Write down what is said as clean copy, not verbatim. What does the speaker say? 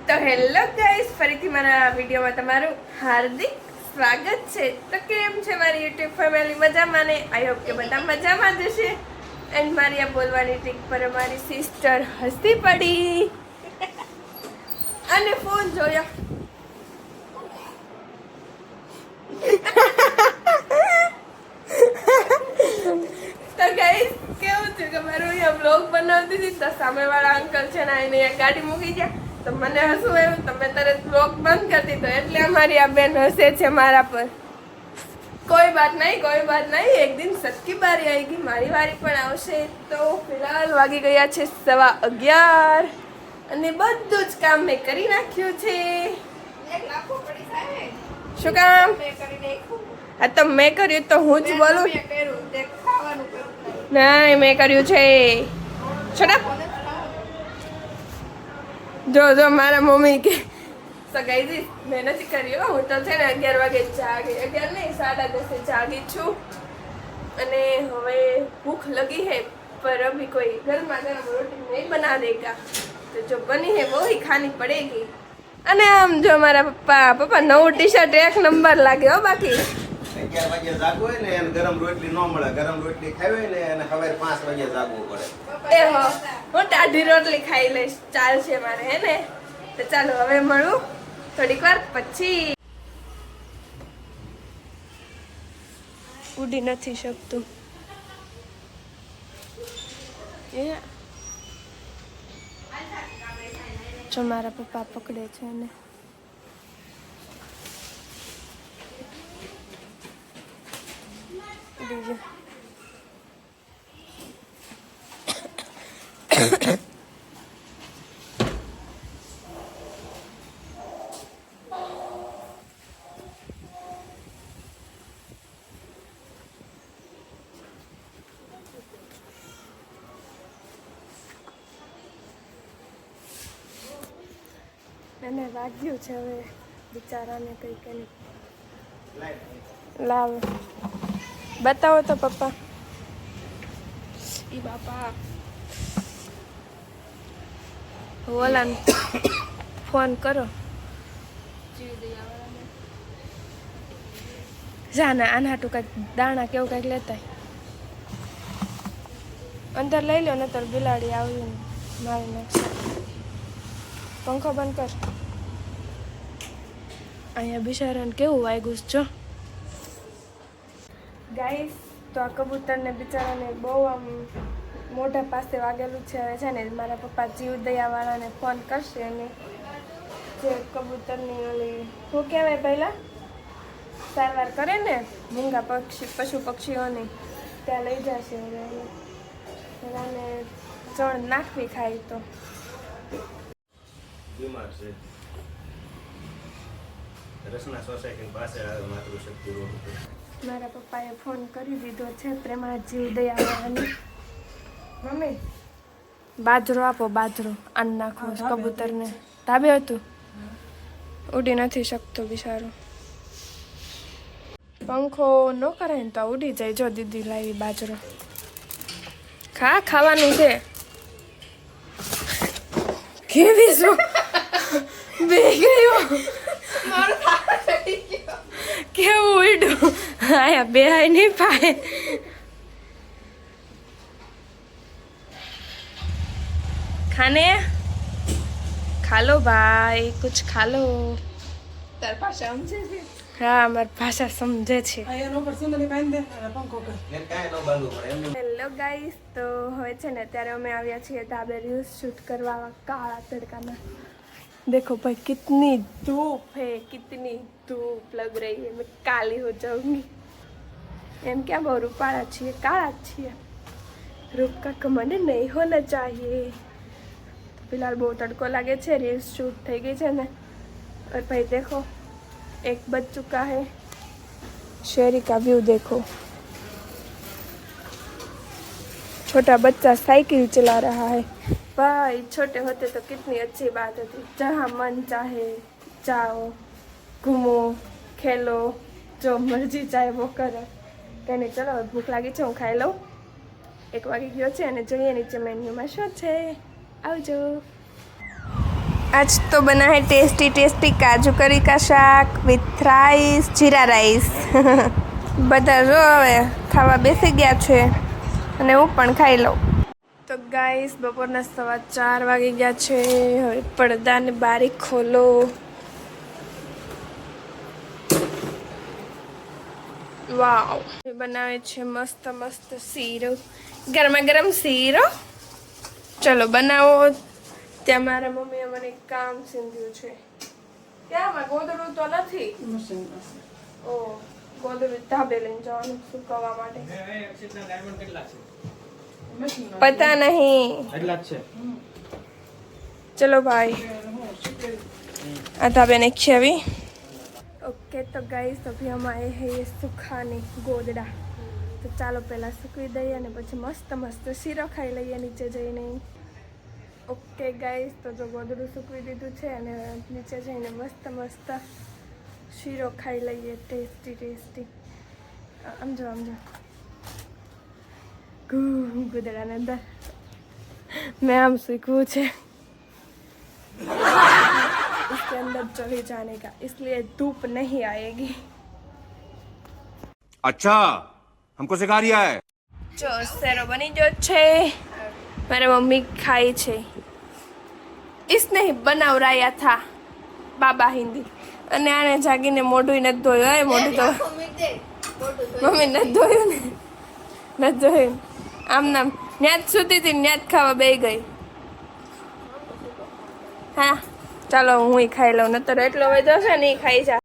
તો hello guys, ફરીથી મારા વિડીયોમાં તમારું હાર્દિક સ્વાગત છે। તો કેમ છે મારી યુટ્યુબ ફેમિલી? મજામાં ને? આઈ હોપ કે બધા મજામાં જ હશે। એન્ડ મારી આ બોલવાની ટ્રીક પર અમારી સિસ્ટર હસી પડી અને ફોન જોયો। તો ગાઈસ કેવું છે કે મારું અહીંયા બ્લોગ બનાવતી હતી તો સામેવાળા અંકલ છે ને એને ગાડી મૂકી ગયા તો મને હસવું આવ્યું તો મેં તરત બ્લોગ બંધ કરી દીધો। એટલે અમારી આ બેન હસે છે મારા પર। કોઈ બાત નહીં, એક દિન સબકી બારી આएगी, મારી વારી પણ આવશે। તો ફિલહાલ વાગી ગયા છે 11:15 અને બધું જ કામ મેં કરી નાખ્યું છે। શું કામ? આ તો મેં કર્યું તો હું જ બોલું? નહીં, મેં કર્યું છે। છોડા જો મારા મમ્મી કે સગાઈજી મેં નથી કર્યું, હું તો છે ને 11 વાગે જાગી, 11 નહીં 10:30 જાગી છું અને હવે ભૂખ લગી है पर अभी कोई गरमा गरम रोटी नहीं बना देगा तो जो बनी है वो ही खानी पड़ेगी। અને આમ જો મારા પપ્પા નવું ટી-શર્ટ એક નંબર લાગે હો। બાકી 11 વાગે જાગવું હોય ને અને ગરમ રોટલી ન મળે, ગરમ રોટલી ખાવી હોય ને અને સવારે 5 વાગે જાગવું પડે। એ હો, હું ટાઢી રોટલી ખાઈ લઈશ, ચાલશે મારે, હે ને? તો ચાલો હવે મળું થોડીક વાર પછી। ઉડી નથી શકતું જો મારા પપ્પા પકડે છે ને ઉડી ગયો। એને વાગ્યું છે હવે બિચારાને કંઈક એની લાવ બતાવો તો પપ્પા। ઈ બાપા ઓલાને ફોન કરો, જાને આના હાટું કંઈક દાણા કેવું કંઈક લેતા અંદર લઈ લો, નતર બિલાડી આવીને મારી નાખશે। પંખો બંધ કર। અહીંયા બિચારાને કેવું વાગ્યું જો ગાઈસ। તો આ કબૂતરને બિચારાને બહુ આમ મોઢા પાસે વાગેલું છે। હવે છે ને મારા પપ્પા જીવદયાવાળાને ફોન કરશે અને જે કબૂતરની ઓલી શું કહેવાય પહેલાં સારવાર કરે ને મૂંગા પશુ પક્ષીઓની, ત્યાં લઈ જશે। હવે એને ચણ નાખવી ખાય તો બીમાર છે। રસના સોસાયટી પાસે માતૃશક્તિ રોડ ઉપર મારા પપ્પાએ ફોન કરી દીધો છે પ્રેમા જીવદયાવાળાને। મમ્મી બાજરો આપો, બાજરો આન નાખો કબૂતરને। ધાબે હતું, ઉડી નથી શકતો બિચારો। પંખો ન કરાય ને તો ઉડી જાય। જો દીદી લાવી બાજરો, ખાવાનું છે। કેવી શું બે ગયો, કેવું ઉડ્યું, આયા બે હાય નહીં પાય। खाने खा लो भाई, कुछ खा लो। तार भाषा समझे छे? हाँ, हमारी भाषा समझे छे। હેલો ગાઈસ, તો હવે છે ને ત્યારે અમે આવ્યા છીએ ધાબે રીલ્સ શૂટ કરવા કાળા તડકામાં। देखो भाई कितनी धूप है, कितनी धूप लग रही है, मैं काली हो जाऊंगी। एम क्या बहुत रूपाड़ा छे, काला छे। रूप का घमंड नहीं होना चाहिए। फिलहाल बहुत तड़को लगे छे, रील्स शूट થઈ ગઈ છે ને। और भाई देखो एक बज चुका है, शहरी का व्यू देखो। छोटा बच्चा साइकिल चला रहा है। भाई छोटे होते तो कितनी अच्छी बात होती, जहाँ मन चाहे जाओ, घूमो, खेलो, जो मर्जी चाहे वो करो। कहने चलो भूख लागी છે, હું ખાઈ લઉં। 1 વાગી ગયો છે અને જોઈએ નીચે મેન્યુમાં શું છે। આવજો। आज तो बना है टेस्टी टेस्टी काजू करी का શાક વિથ રાઈસ જીરા રાઈસ બધા જો હવે ખાવા બેસી ગયા છે અને હું પણ ખાઈ લઉં. તો ગાઈસ બપોરના 4:15 વાગી ગયા છે. હવે પડદાને બારી ખોલો. વાવ બનાવે છે મસ્ત મસ્ત શીરો, ગરમા ગરમ શીરો. ચલો બનાવો. ત્યાં મારા મમ્મીએ મને કામ સીંધ્યું છે. ક્યાંમાં ગોદડું તો નથી. ઓ ગોદડું ધાબે લઈને જવાનું સુકવવા માટે. પતા નહીં. ચલો ભાઈ આ ધાબે નાખી આવી. ओके तो गाइस अभी हम आए हैं ये सुखाने गोदड़ा. तो ચાલો પહેલાં સૂકવી દઈએ અને પછી મસ્ત મસ્ત શીરો ખાઈ લઈએ નીચે જઈને. ઓકે ગાઈસ તો જો ગોદડું સૂકવી દીધું છે અને નીચે જઈને મસ્ત મસ્ત શીરો ખાઈ લઈએ. Tasty tasty. આમ જો ગોદડાને અંદર મેં આમ સૂકવું છે. इसके अंदर चले जाने का, इसलिए धूप नहीं आएगी. अच्छा हमको सिखा रिया है. जो सेरो बनी जो छे मेरे मम्मी खाई छे. इसने ही बनावराया था बाबा हिंदी. અને આને જાગીને મોઢું નથી ધોયું. હે મોઢું તો મમ્મી નથી ધોયું ને, નથી ધોયું. આમ નામ ન્યાજ સૂતી હતી, ન્યાજ ખાવા બેસી ગઈ. હા ચાલો હું ખાઈ લઉં, નતર એટલો વધો છે ને એ ખાઈ જા.